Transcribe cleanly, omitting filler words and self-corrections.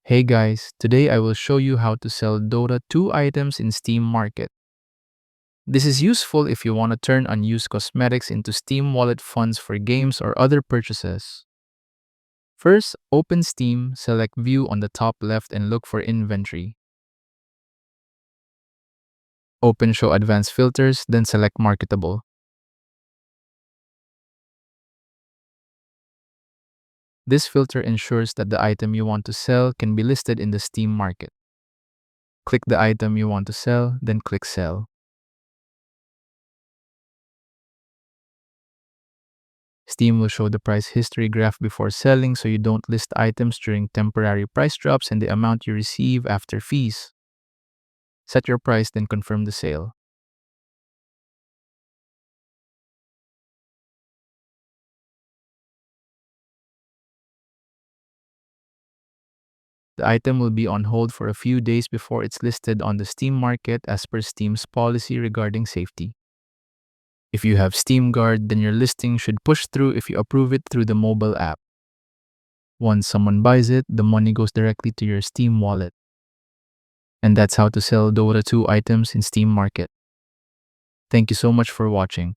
Hey guys, today I will show you how to sell Dota 2 items in Steam Market. This is useful if you want to turn unused cosmetics into Steam Wallet funds for games or other purchases. First, open Steam, select View on the top left and look for Inventory. Open Show Advanced Filters, then select Marketable. This filter ensures that the item you want to sell can be listed in the Steam Market. Click the item you want to sell, then click Sell. Steam will show the price history graph before selling so you don't list items during temporary price drops and the amount you receive after fees. Set your price, then confirm the sale. The item will be on hold for a few days before it's listed on the Steam market as per Steam's policy regarding safety. If you have Steam Guard, then your listing should push through if you approve it through the mobile app. Once someone buys it, the money goes directly to your Steam wallet. And that's how to sell Dota 2 items in Steam Market. Thank you so much for watching.